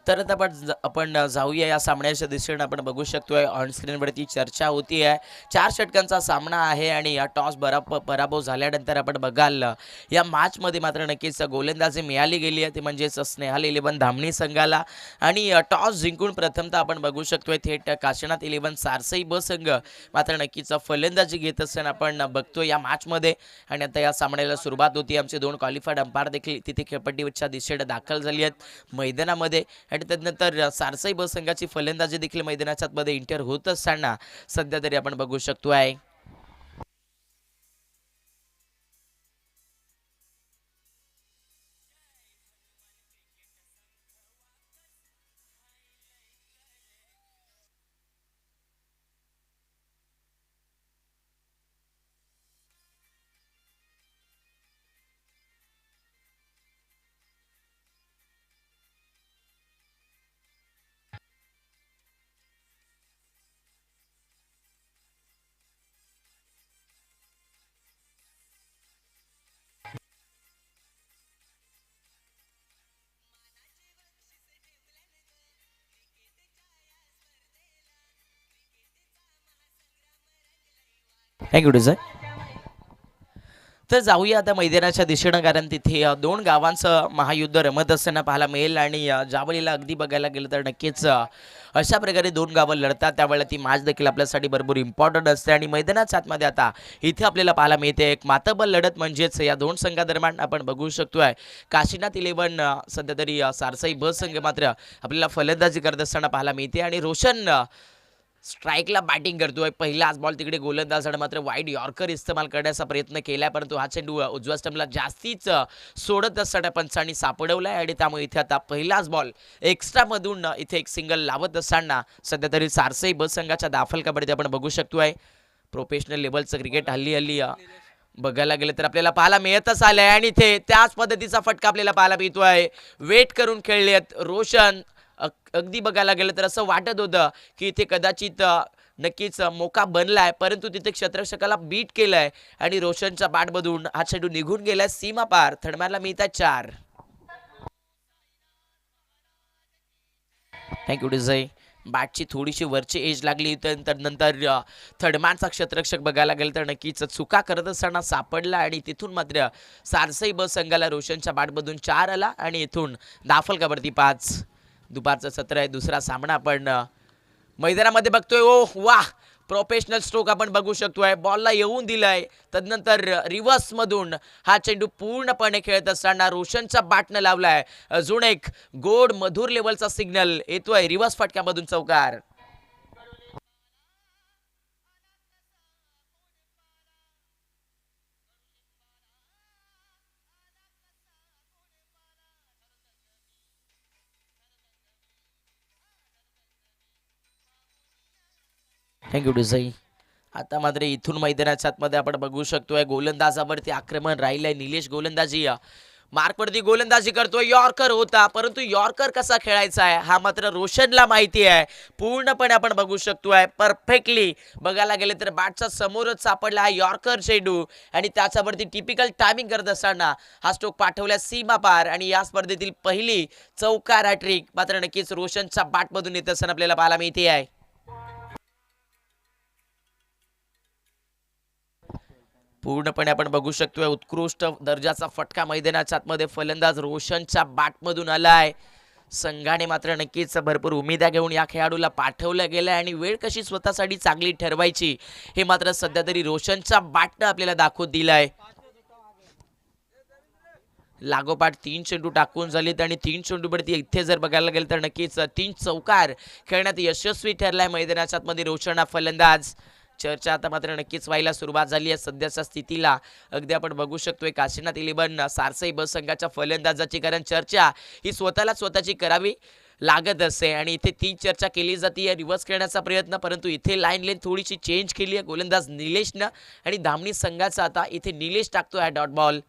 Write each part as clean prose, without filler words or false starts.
तर आता आपण जाऊया या सामन्याच्या दिशेने. आपण बघू शकतोय ऑन स्क्रीनवरती चर्चा होती आहे. 4 षटकांचा सामना आहे आणि या टॉस पराभव झाल्यानंतर आपण बघाल या मॅचमध्ये मात्र नक्कीच गोलंदाजी मिळाली गेली आहे, ते म्हणजेच स्नेहल 11 धामणी संघाला. आणि टॉस जिंकून प्रथमतः आपण बघू शकतोय थेट काशीनाथ 11 सारसई ब संघ मात्र नक्कीच फलंदाजी घेत असताना आपण बघतोय या मॅचमध्ये. आणि आता या सामन्याला सुरुवात होती. आमचे 2 क्वालिफाईड अंपायर देखील तिथे खेळपट्टीच्या दिशेने दाखल झाली आहेत मैदानामध्ये. आणि त्यानंतर सारसाई ब संघाची फलंदाजी देखील मैदानाच्या आतमध्ये इंटर होत असताना सध्या तरी आपण बघू शकतोय. Thank you sir. तर जाऊया आता मैदानाच्या दिशेनं, कारण तिथे 2 गावांचं महायुद्ध रमत असताना पाहायला मिळेल. आणि ज्या वेळेला अगदी बघायला गेलं तर नक्कीच अशा प्रकारे 2 गावं लढतात त्यावेळेला ती मॅच देखील आपल्यासाठी भरपूर इम्पॉर्टंट असते. आणि मैदानाच्या आतमध्ये आता इथे आपल्याला पाहायला मिळते एक मातब्बर लढत, म्हणजेच या 2 संघादरम्यान आपण बघू शकतोय काशीनाथ 11 सध्या तरी सारसाई ब संघ मात्र आपल्याला फलंदाजी करत असताना पाहायला मिळते. आणि रोशन स्ट्राईकला बॅटिंग करतोय. पहिलाच बॉल तिकडे गोलंदाजाने मात्र वाईड यॉर्कर इस्तेमाल करण्याचा प्रयत्न केलाय, परंतु हा चेंडू उजव्या स्टंपला जास्तीच सोडत असताना पंचांनी सापडवलाय. आणि त्यामुळे इथे आता पहिलाच बॉल एक्स्ट्रा मधून इथे एक सिंगल लावत असताना सध्या तरी सारसाई ब संघाच्या दाफल कबड्डी आपण बघू शकतोय. प्रोफेशनल लेवलचं क्रिकेट हल्ली हल्ली बघायला गेलं तर आपल्याला पाहायला मिळतच आलंय. आणि इथे त्याच पद्धतीचा फटका आपल्याला पाहायला मिळतोय. वेट करून खेळलेत रोशन. अगदी बघायला गेलं तर असं वाटत होतं की इथे कदाचित नक्कीच मोका बनलाय, परंतु तिथे क्षेत्ररक्षकाला बीट केलंय आणि रोशनच्या बॅटमधून हा चेंडू निघून गेलाय सीमा पार. थर्डमॅनला मिळतात 4. थँक्यू डिझाई. बॅटची थोडीशी वरची एज लागली तर नंतर थर्डमॅनचा क्षेत्ररक्षक बघायला गेलं तर नक्कीच चुका करत असताना सापडला. आणि तिथून मात्र सारसाई ब संघाला रोशनच्या बॅटमधून 4 आला आणि इथून दाफल कबड्डी 5. दुपारचं सत्र आहे. दुसरा सामना आपण मैदानामध्ये बघतोय. ओ वाह, प्रोफेशनल स्ट्रोक आपण बघू शकतोय. बॉलला येऊन दिलाय, तदनंतर रिव्हर्स मधून हा चेंडू पूर्णपणे खेळत असताना रोशनच्या बॅटनं लावलाय. अजून एक गोड मधुर लेवलचा सिग्नल येतोय रिव्हर्स फटक्यामधून चौकार. थँक्यू डिझाई. आता मात्र इथून मैदानाच्या आतमध्ये आपण बघू शकतोय गोलंदाजावरती आक्रमण राहिलंय. निलेश गोलंदाजी मार्कवरती गोलंदाजी करतोय. यॉर्कर होता, परंतु यॉर्कर कसा खेळायचा आहे हा मात्र रोशनला माहिती आहे. पूर्णपणे आपण बघू शकतोय परफेक्टली बघायला गेले तर बॅटच्या समोरच सापडला हा यॉर्कर चेंडू. आणि त्याच्यावरती टिपिकल टायमिंग करत असताना हा स्ट्रोक पाठवल्या सीमा पार. आणि या स्पर्धेतील पहिली चौकार हॅट्रिक मात्र नक्कीच रोशनच्या बॅटमधून येत असताना आपल्याला पाहायला मिळते आहे. पूर्णपणे आपण बघू शकतोय उत्कृष्ट दर्जाचा फटका मैदानाच्या आतमध्ये फलंदाज रोशनच्या बॅटमधून आलाय. संघाने मात्र नक्कीच भरपूर उमेदा घेऊन या खेळाडूला पाठवलं गेलंय. आणि वेळ कशी स्वतःसाठी चांगली ठरवायची हे मात्र सध्या तरी रोशनच्या बॅटनं आपल्याला दाखवून दिलंय. लागोपाठ 3 चेंडू टाकून झालेत आणि 3 चेंडूवरती इथे जर बघायला गेलं तर नक्कीच 3 चौकार खेळण्यात यशस्वी ठरलाय मैदानाच्या आतमध्ये रोशन हा फलंदाज. चर्चा आता मात्र नक्कीच व्हायला सुरुवात झाली आहे सध्याच्या स्थितीला. अगदी आपण बघू शकतोय काशीनाथ 11 सारसाई ब संघाच्या फलंदाजाची, कारण चर्चा ही स्वतःला स्वतःची करावी लागत असते. आणि इथे ती चर्चा केली जाते रिव्हर्स खेळण्याचा प्रयत्न, परंतु इथे लाईन लेन थोडीशी चेंज केली आहे गोलंदाज निलेशनं. आणि धामणी संघाचा आता इथे निलेश टाकतोय हा डॉट बॉल.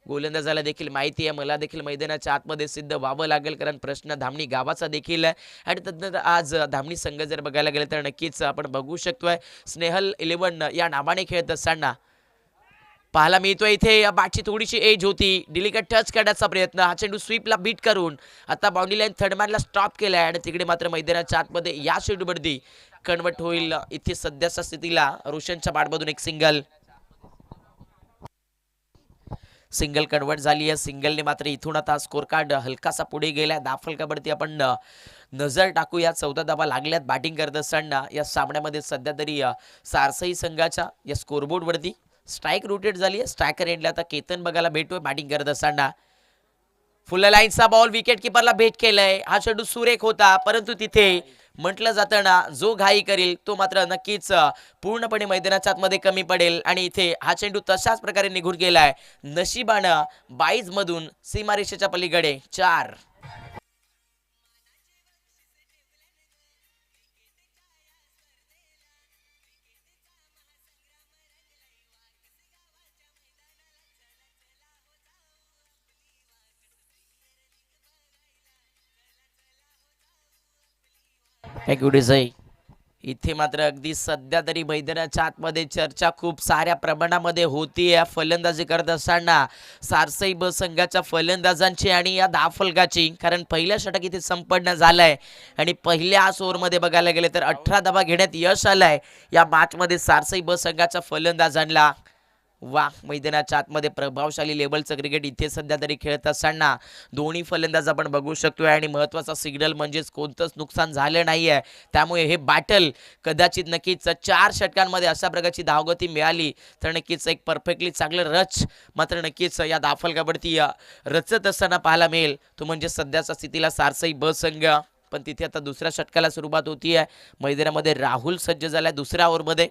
गोलंदाजाला देखील माहिती आहे मला देखील मैदानाच्या आतमध्ये सिद्ध व्हावं लागेल, कारण प्रश्न धामणी गावाचा देखील आहे. आणि त्यानंतर आज धामणी संघ जर बघायला गेलं तर नक्कीच आपण बघू शकतोय स्नेहल 11 या नावाने खेळत असताना पाहायला मिळतोय इथे बॅटची थोडीशी एज होती, डिलिकेट टच करण्याचा प्रयत्न, हा चेंडू स्वीपला बीट करून आता बाउंड्री लाईन थर्ड मॅनला स्टॉप केलाय आणि तिकडे मात्र मैदानाच्या आतमध्ये या चेंडूवरती कन्वर्ट होईल इथे सध्याच्या स्थितीला रोशनच्या बॅटमधून एक सिंगल कन्वर्ट झाली आहे. सिंगलने मात्र इथून आता स्कोर कार्ड हलकासा पुढे गेलाय. दाफलकावरती आपण नजर टाकूया. 14 धावा लागल्यात बॅटिंग करत असताना या सामन्यामध्ये. सध्या तरी सारसई संघाच्या या स्कोरबोर्ड वरती स्ट्राईक रोटेट झाली आहे. स्ट्रायकर एंडला आता केतन बघायला भेटतोय बॅटिंग करत असताना. फुल लाईनचा बॉल विकेट किपरला भेट केलाय. हा चेंडू सुरेख होता, परंतु तिथे म्हटलं जातं ना, जो घाई करेल तो मात्र नक्कीच पूर्णपणे मैदानाच्या आतमध्ये कमी पडेल आणि इथे हा चेंडू तशाच प्रकारे निघून गेलाय. नशिबानं 22 मधून सीमारेषेच्या पलीकडे 4. थँक्यू डिझाई. इथे मात्र अगदी सध्या तरी मैदानाच्या आतमध्ये चर्चा खूप साऱ्या प्रमाणामध्ये होतीये फलंदाजी करत असताना सारसई ब संघाच्या फलंदाजांची आणि या धावफलकाची. कारण पहिल्या षटक इथे संपन्न झालंय आणि पहिल्या ओव्हरमध्ये बघायला गेले तर 18 धावा घेण्यात यश आलंय या मॅचमध्ये सारसई ब संघाच्या फलंदाजांना. वा, मैदानाच्या आतमध्ये प्रभावशाली लेवलचं क्रिकेट इथे सध्या तरी खेळत असताना दोन्ही फलंदाज आपण बघू शकतोय आणि महत्त्वाचा सिग्नल म्हणजेच कोणतंच नुकसान झालं नाहीये. त्यामुळे हे बॅटल कदाचित नक्कीच 4 षटकांमध्ये अशा प्रकारची धावगती मिळाली तर नक्कीच एक परफेक्टली चांगलं रच मात्र नक्कीच या धावफलकावरती रचत असताना पाहायला मिळेल. तो म्हणजे सध्याच्या स्थितीला सारसई ब संघ. पण तिथे आता दुसऱ्या षटकाला सुरुवात होतीये. मैदानामध्ये राहुल सज्ज झालाय दुसऱ्या ओव्हरमध्ये.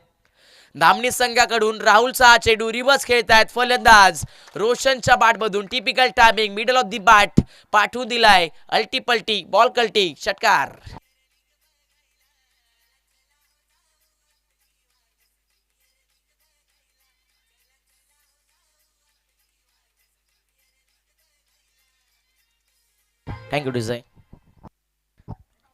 धामणी संघाकडून राहुलचा चेंडू रिव्हर्स खेळतायत फलंदाज. रोशनच्या बॅटमधून typical timing middle of the bat पाठवून दिलाय. अल्टी पलटी बॉल कल्टी षटकार. Thank you design.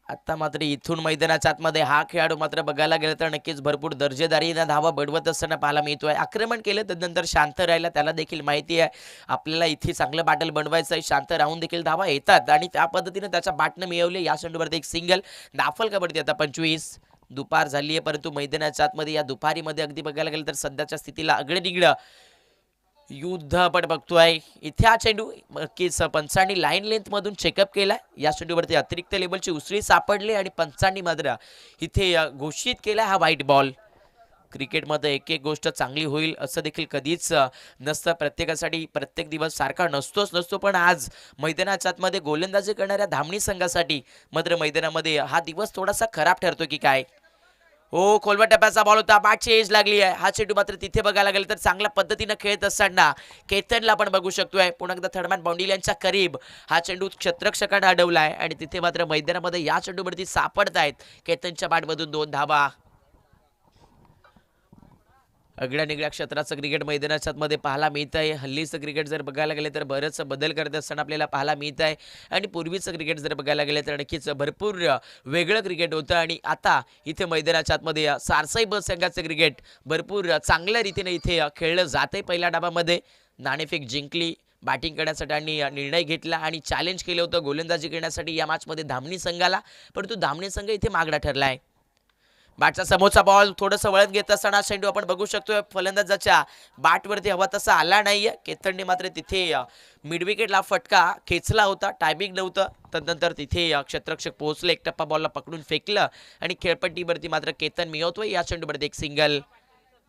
आता मात्र इथून मैदानाच्या आतमध्ये हा खेळाडू मात्र बघायला गेलं तर नक्कीच भरपूर दर्जेदारीने धावा बडवत असताना पाहायला मिळतोय. आक्रमण केलं त्यानंतर शांत राहिला. त्याला देखील माहिती आहे आपल्याला इथे चांगलं बॅटल बनवायचं आहे. शांत राहून देखील धावा येतात आणि त्या पद्धतीने त्याच्या बॅटनं मिळवले. या चेंडूवरती एक सिंगल. दाफलकावरती आता 25. दुपार झाली आहे परंतु मैदानाच्या आतमध्ये या दुपारीमध्ये अगदी बघायला गेलं तर सध्याच्या स्थितीला आगळं निगळं युद्ध आपण बघतोय. इथे हा चेंडू नक्कीच पंचांनी लाईन लेंथ मधून चेकअप केलाय. या चेंडूवरती अतिरिक्त लेवलची उसळी सापडली आणि पंचांनी मात्र इथे घोषित केलाय हा व्हाईट बॉल. क्रिकेटमध्ये एक एक गोष्ट चांगली होईल असं देखील कधीच नसतं. प्रत्येकासाठी प्रत्येक दिवस सारखा नसतो. पण आज मैदानाच्या आतमध्ये गोलंदाजी करणाऱ्या धामणी संघासाठी मात्र मैदानामध्ये हा दिवस थोडासा खराब ठरतो की काय. हो, खोलवट टप्प्याचा बॉल होता. बॅटची एज लागली आहे. हा चेंडू मात्र तिथे बघायला गेलं तर चांगल्या पद्धतीनं खेळत असताना केतनला आपण बघू शकतोय. पुन्हा एकदा थर्डमॅन बाउंड्री लाईनच्या करीब हा चेंडू क्षेत्ररक्षकाने अडवलाय आणि तिथे मात्र मैदानामध्ये या चेंडूवरती सापडतायत केतनच्या बॅटमधून 2 धावा. आगळ्या निगळ्या क्षेत्राचं क्रिकेट मैदानाच्या मध्ये पाहायला मिळत आहे. हल्लीचं क्रिकेट जर बघायला गेले तर बरेच बदल करत असताना आपल्याला पाहायला मिळत आहे आणि पूर्वीचं क्रिकेट जर बघायला गेले तर नक्कीच भरपूर वेगळं क्रिकेट होतं आणि आता इथे मैदानाच्या आतमध्ये सारसई ब संघाचं क्रिकेट भरपूर चांगल्या रीतीने इथे खेळलं जाते. पहिल्या डावामध्ये नाणेफेक जिंकली. बॅटिंग करण्यासाठी आणि निर्णय घेतला आणि चॅलेंज केलं होतं गोलंदाजी करण्यासाठी या मॅचमध्ये धामणी संघाला. परंतु धामणी संघ इथे मागडा ठरलाय. बॅटचा समोरचा बॉल थोडंसं वळत घेत असताना चेंडू आपण बघू शकतोय फलंदाजाच्या बॅटवरती हवा तसा आला नाहीये. केतनने मात्र तिथे मिड विकेटला फटका खेचला होता. टायमिंग नव्हतं. तदनंतर तिथे क्षेत्ररक्षक पोहोचले. एक टप्पा बॉलला पकडून फेकलं आणि खेळपट्टीवरती मात्र केतन मिळवतोय. या चेंडूवरती एक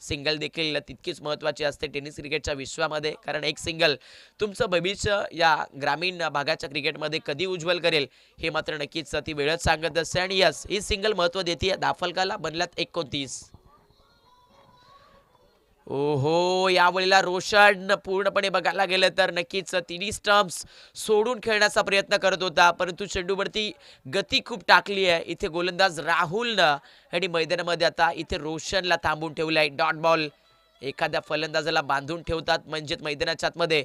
सिंगल देखील तितकीच महत्त्वाची असते टेनिस क्रिकेटच्या विश्वामध्ये. कारण एक सिंगल तुमचं भविष्य या ग्रामीण भागाच्या क्रिकेटमध्ये कधी उज्ज्वल करेल हे मात्र नक्कीच ती वेळच सांगत असते. आणि यस, ही सिंगल महत्त्व देते. दाफलकाला बनल्यात 29. ओहो, यावेळेला रोशन पूर्णपणे बघायला गेलं तर नक्कीच तिन्ही स्टंप्स सोडून खेळण्याचा प्रयत्न करत होता. परंतु चेंडूवरती गती खूप टाकली आहे इथे गोलंदाज राहुलनं आणि मैदानामध्ये आता इथे रोशनला थांबून ठेवलं आहे. डॉट बॉल एखाद्या फलंदाजाला बांधून ठेवतात म्हणजेच मैदानाच्या आतमध्ये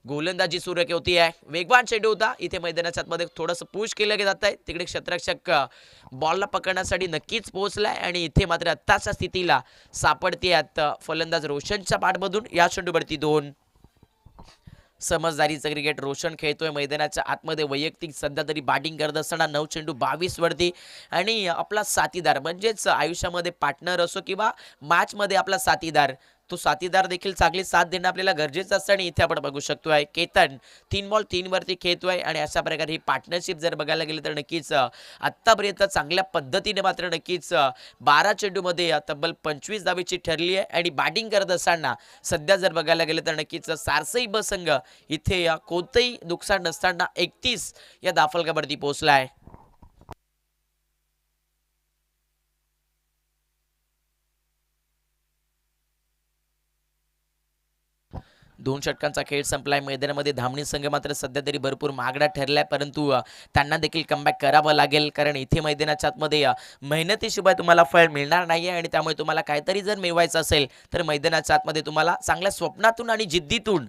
गोलंदाजी सुरू होती आहे, वेगवान चेंडू होता, इथे मैदानाच्या आतमध्ये थोडंसं पुश केलं जात आहे, तिकडे क्षेत्ररक्षक बॉलला पकडण्यासाठी नक्कीच पोहोचलाय आणि इथे मात्र आत्ताच्या स्थितीला सापडते फलंदाज रोशनच्या पाठमधून या चेंडूवरती 2. समजदारीचं क्रिकेट रोशन खेळतोय मैदानाच्या आतमध्ये, वैयक्तिक सध्या तरी बॅटिंग करत असताना 9 चेंडू 22 वरती आणि आपला साथीदार म्हणजेच आयुष्यामध्ये पार्टनर असो किंवा मॅच मध्ये आपला साथीदार, तो साथीदार देखील चांगली साथ देणं आपल्याला गरजेचं असतं आणि इथे आपण बघू शकतोय केतन 3 बॉल 3 वरती खेळतोय आणि अशा प्रकारे ही पार्टनरशिप जर बघायला गेली तर नक्कीच आत्तापर्यंत चांगल्या पद्धतीने मात्र नक्कीच 12 चेंडूमध्ये तब्बल 25 धावेची ठरली आहे आणि बॅटिंग करत असताना सध्या जर बघायला गेलं तर नक्कीच सारसई ब संघ इथे कोणतंही नुकसान नसताना 31 या धावफलकावरती पोहोचलाय. 2 षटकांचा खेळ संपलाय. मैदानामध्ये धामणी संघ मात्र सध्या तरी भरपूर महागडा ठरलाय, परंतु त्यांना देखील कमबॅक करावं लागेल, कारण इथे मैदानाच्या आतमध्ये मेहनतीशिवाय तुम्हाला फळ मिळणार नाहीये आणि त्यामुळे तुम्हाला काहीतरी जर मिळवायचं असेल तर मैदानाच्या आतमध्ये तुम्हाला चांगल्या स्वप्नातून आणि जिद्दीतून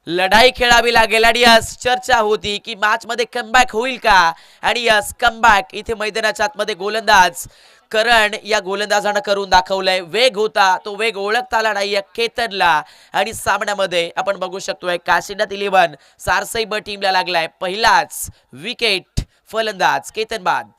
लढाई खेळावी लागेल. आणि यस चर्चा होती की मॅच मध्ये कमबॅक होईल का, आणि यस कमबॅक इथे मैदानाच्या आतमध्ये गोलंदाज करण या गोलंदाजानं करून दाखवलंय. वेग होता, तो वेग ओळखता आला नाहीये केतनला आणि सामन्यामध्ये आपण बघू शकतोय काशिनाथ 11 सारसई ब टीमला लागलाय. पहिलाच विकेट फलंदाज केतन बाद.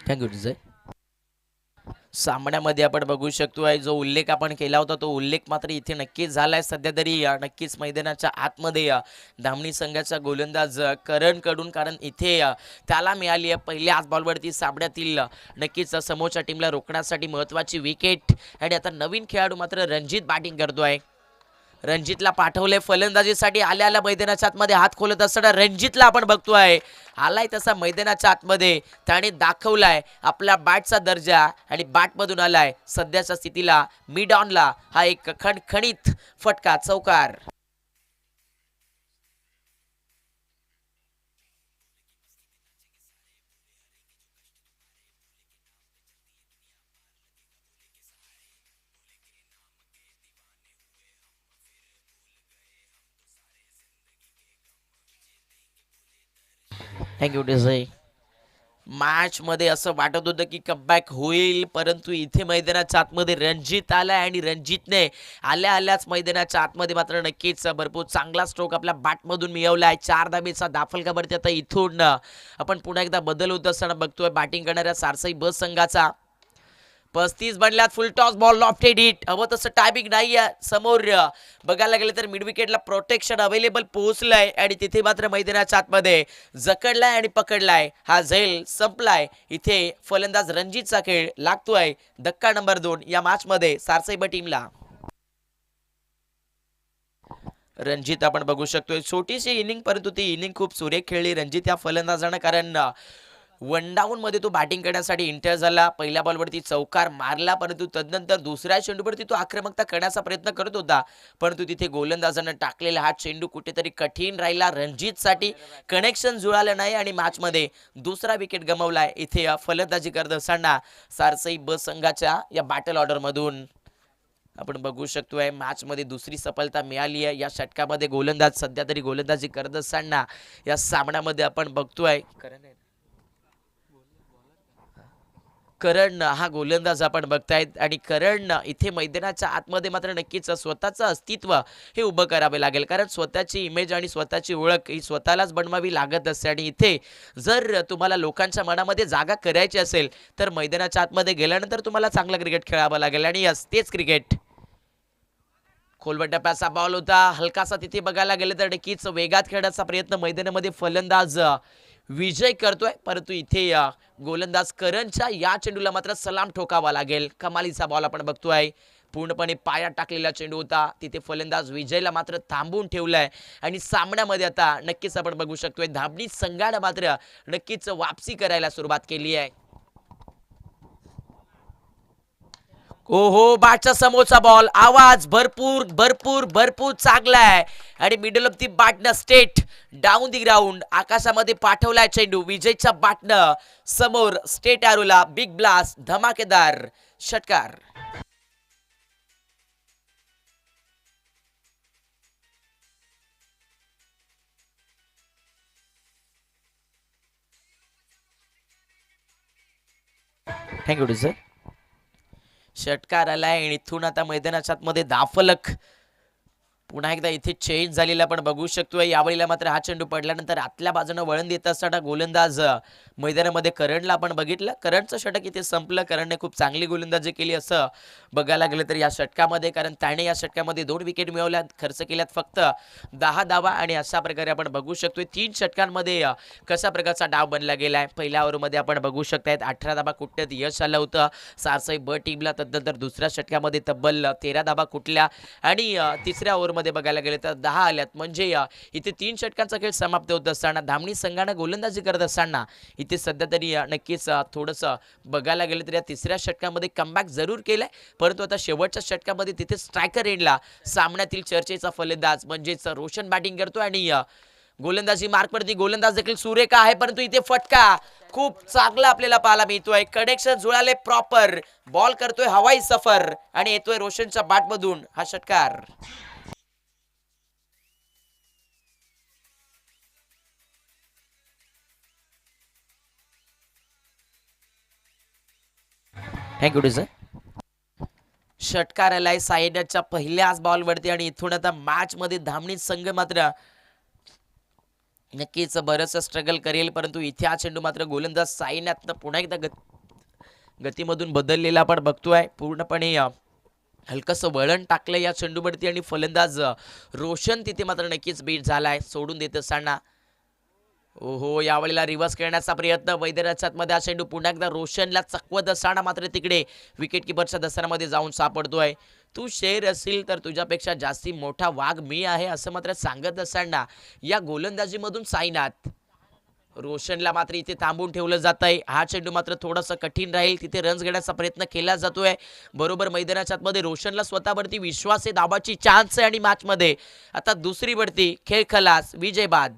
थँक्यू डिझाय. सामन्यामध्ये आपण बघू शकतोय जो उल्लेख आपण केला होता तो उल्लेख मात्र इथे नक्कीच झालाय. सध्या तरी नक्कीच मैदानाच्या आतमध्ये धामणी संघाचा गोलंदाज करण कडून, कारण इथे त्याला मिळाली आहे पहिल्याच बॉलवरती सामन्यातील नक्कीच समोरच्या टीमला रोखण्यासाठी महत्वाची विकेट. आणि आता नवीन खेळाडू मात्र रणजित बॅटिंग करतोय. रणजितला पाठवले फलंदाजीसाठी, आल्या मैदानाच्या आतमध्ये हात खोलत असताना रणजितला आपण बघतोय आलाय तसा मैदानाच्या आतमध्ये त्याने दाखवलाय आपल्या बॅटचा दर्जा आणि बॅटमधून आलाय सध्याच्या स्थितीला मिड ऑनला हा एक खणखणीत फटका चौकार. थँक्यू डिझाय. मॅच मध्ये असं वाटत होतं की कमबॅक होईल, परंतु इथे मैदानाच्या आतमध्ये रणजित आलाय आणि रणजितने आल्याच मैदानाच्या आतमध्ये मात्र नक्कीच भरपूर चांगला स्ट्रोक आपल्या बॅटमधून मिळवलाय. 4 धाबेचा दाफलकावरती आता इथून आपण पुन्हा एकदा बदल होत असताना बघतोय बॅटिंग करणाऱ्या सारसई ब संघाचा. 35 बनल्यात, full toss ball lofted hit, हवं तसं टायमिंग नाही आहे. समोर बघायला गेलं तर मिड विकेटला प्रोटेक्शन अवेलेबल पोहोचलंय आणि तिथे मात्र मैदानाच्या आतमध्ये जकडलाय आणि पकडलाय. हा झेल संपलाय. इथे फलंदाज रणजितचा खेळ लागतोय धक्का नंबर 2 या मॅच मध्ये सारसईब टीमला. रणजित आपण बघू शकतोय छोटीशी इनिंग, परंतु ती इनिंग खूप सुरेख खेळली रणजित या फलंदाजानं, कारण 1 डाऊन मध्ये तो बॅटिंग करण्यासाठी इंटर झाला. पहिल्या बॉलवरती चौकार मारला, परंतु तदनंतर दुसऱ्या चेंडूवरती तो आक्रमकता करण्याचा प्रयत्न करत होता, परंतु तिथे गोलंदाजानं टाकलेला हा चेंडू कुठेतरी कठीण राहिला रणजितसाठी. कनेक्शन जुळालं नाही आणि मॅच मध्ये दुसरा विकेट गमावलाय. इथे फलंदाजी करत असताना सारसई ब संघाच्या या बॅटल ऑर्डर मधून आपण बघू शकतोय मॅच मध्ये दुसरी सफलता मिळाली आहे. या षटकामध्ये गोलंदाज सध्या तरी गोलंदाजी करत असताना या सामन्यामध्ये आपण बघतोय करण हा गोलंदाज आपण बघतायत आणि करण इथे मैदानाच्या आतमध्ये मात्र नक्कीच स्वतःचं अस्तित्व हे उभं करावे लागेल, कारण स्वतःची इमेज आणि स्वतःची ओळख ही स्वतःलाच बनवावी लागत असते. आणि इथे जर तुम्हाला लोकांच्या मनामध्ये जागा करायची असेल तर मैदानाच्या आतमध्ये गेल्यानंतर तुम्हाला चांगलं क्रिकेट खेळावं लागेल. आणि तेच क्रिकेट खोलवट टप्प्याचा बॉल होता, हलकासा तिथे बघायला गेलं तर नक्कीच वेगात खेळण्याचा प्रयत्न मैदानामध्ये फलंदाज विजय करतोय, परंतु इथे गोलंदाज करणच्या या चेंडूला मात्र सलाम ठोकावा लागेल. कमालीचा बॉल आपण बघतोय, पूर्णपणे पायात टाकलेला चेंडू होता. तिथे फलंदाज विजयला मात्र थांबवून ठेवलाय आणि सामन्यामध्ये आता नक्कीच आपण बघू शकतोय धाबणी संघाने मात्र नक्कीच वापसी करायला सुरुवात केली आहे. ओहो, बॅटचा समोरचा बॉल, आवाज भरपूर भरपूर भरपूर चांगलाय आणि मिडल ऑफ दी बॅटनं स्टेट डाऊन दी ग्राउंड आकाशामध्ये पाठवलाय चेंडू. विजयच्या बॅटनं समोर स्टेट आरोला बिग ब्लास्ट, धमाकेदार षटकार. Thank you sir. षटकार आलाय आणि इथून आता मैदानाच्या आतमध्ये दाफलक पुन्हा एकदा इथे चेंज झालेला आपण बघू शकतोय. यावेळेला मात्र हा चेंडू पडल्यानंतर आतल्या बाजूने वळण देत असताना गोलंदाज मैदानामध्ये करणला आपण बघितलं. करणचं षटक इथे संपलं. करणने खूप चांगली गोलंदाजी केली असं बघायला गेलं तर या षटकामध्ये, कारण त्याने या षटकामध्ये 2 विकेट मिळवल्यात, खर्च केल्यात फक्त 10 धावा आणि अशा प्रकारे आपण बघू शकतोय 3 षटकांमध्ये कशा प्रकारचा डाव बनला गेलाय. पहिल्या ओव्हरमध्ये आपण बघू शकतायत 18 धावा कुठण्यात यश आलं होतं सारसाई ब टीमला. तदनंतर दुसऱ्या षटकामध्ये तब्बल 13 धावा कुठल्या आणि तिसऱ्या ओव्हरमध्ये बघायला गेले तर 10 आल्यात. म्हणजे इथे 3 षटकांचा खेळ समाप्त होत असताना धामणी संघाने गोलंदाजी करत असताना इथे सध्या तरी नक्कीच थोडंसं बघायला गेलं तर या तिसऱ्या षटकामध्ये कमबॅक जरूर केलाय, परंतु आता शेवटच्या षटकामध्ये तिथे स्ट्रायकर एंडला सामन्यातील चर्चेचा फलंदाज म्हणजेच रोशन बॅटिंग करतो आणि गोलंदाजी मार्कवरती गोलंदाज देखील सुरेख आहे, परंतु इथे फटका खूप चांगला आपल्याला पाहायला मिळतोय. कनेक्शन जुळाले प्रॉपर, बॉल करतोय हवाई सफर आणि येतोय रोशनच्या बॅटमधून हा षटकार. Thank you sir. षटकार आलाय सायनाच्या पहिल्याच बॉलवरती आणि इथून आता मॅच मध्ये धामणी संघ मात्र नक्कीच बरंच स्ट्रगल करेल, परंतु इथे हा चेंडू मात्र गोलंदाज सायनातनं पुन्हा एकदा गतीमधून बदललेला आपण बघतोय. पूर्णपणे हलकंसं वळण टाकलं या चेंडूवरती आणि फलंदाज रोशन तिथे मात्र नक्कीच बीट झालाय सोडून देत असताना. ओहो, यावेळेला रिव्हर्स खेळण्याचा प्रयत्न मैदानाच्या मध्ये हा चेंडू पुन्हा एकदा रोशनला चकवत असताना मात्र तिकडे विकेट किपरच्या दसऱ्यामध्ये जाऊन सापडतोय. तू शेर असेल तर तुझ्यापेक्षा जास्ती मोठा वाघ मी आहे असं मात्र सांगत असताना या गोलंदाजीमधून साईनाथ रोशनला मात्र इथे थांबून ठेवलं जात आहे. हा चेंडू मात्र थोडासा कठीण राहील, तिथे रन्स घेण्याचा प्रयत्न केला जातोय. बरोबर मैदानाच्या आतमध्ये रोशनला स्वतःवरती विश्वास आहे, दाबाची चान्स आहे आणि मॅच मध्ये आता दुसरी वरती खेळ खलास, विजय बाद.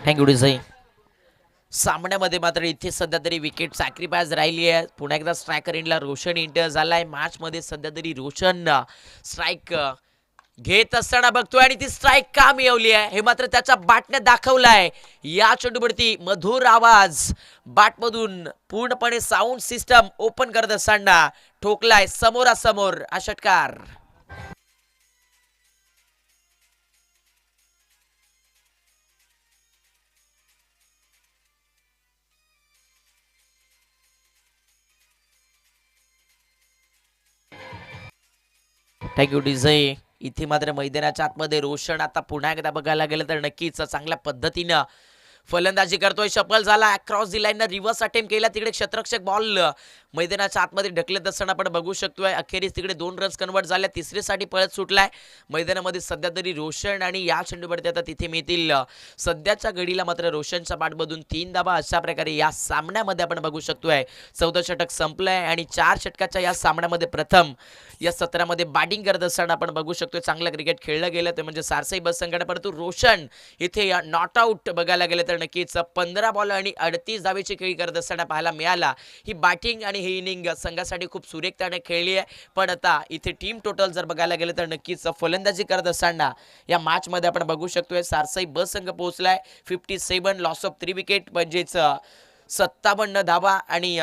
Thank you design. सामन्यामध्ये मात्र इथे सध्या तरी विकेट सॅक्रिफाईस राहिली आहे. पुन्हा एकदा स्ट्रायकर एंडला रोशन एंटर झालाय. मॅच मध्ये सध्या तरी रोशन स्ट्राईक घेत असताना बघतोय आणि ती स्ट्राईक का मिळवली आहे हे मात्र त्याच्या बॅटने दाखवलाय. या चेंडूवरती मधुर आवाज बॅटमधून पूर्णपणे साऊंड सिस्टम ओपन करत असताना ठोकलाय समोरासमोर हा षटकार. थँक्यू डिझाई. इथे मात्र मैदानाच्या आतमध्ये रोशन आता पुन्हा एकदा बघायला गेलं तर नक्कीच चांगल्या पद्धतीनं फलंदाजी करतोय. सफल झाला, across the line reverse attempt केला, तिकडे क्षेत्ररक्षक बॉल मैदानाच्या आतमध्ये ढकलत असताना आपण बघू शकतोय. अखेरीस तिकडे 2 रन्स कन्वर्ट झाल्या, तिसरीसाठी पळत सुटलाय. मैदानामध्ये सध्या तरी रोशन आणि या चेंडूवरती आता तिथे मिळतील सध्याच्या घडीला मात्र रोशनच्या बॅटमधून 3 धावा. अशा प्रकारे या सामन्यामध्ये आपण बघू शकतोय 14 षटक संपलंय आणि 4 षटकाच्या या सामन्यामध्ये प्रथम या सत्रामध्ये बॅटिंग करत असताना आपण बघू शकतोय चांगलं क्रिकेट खेळलं गेलं ते म्हणजे सारसाई बस संघाने, परंतु रोशन इथे नॉट आउट बघायला गेलं तर तर नक्कीच 15 बॉल आणि 38 धावेची खेळी करत असताना पाहायला मिळाला. ही बॅटिंग आणि ही इनिंग संघासाठी खूप सुरेखताने खेळली आहे. पण आता इथे टीम टोटल जर बघायला गेलं तर नक्कीच फलंदाजी करत असताना या मॅचमध्ये आपण बघू शकतोय सारसाई ब संघ पोहोचलाय 57, लॉस ऑफ 3 विकेट म्हणजेच 57 धावा आणि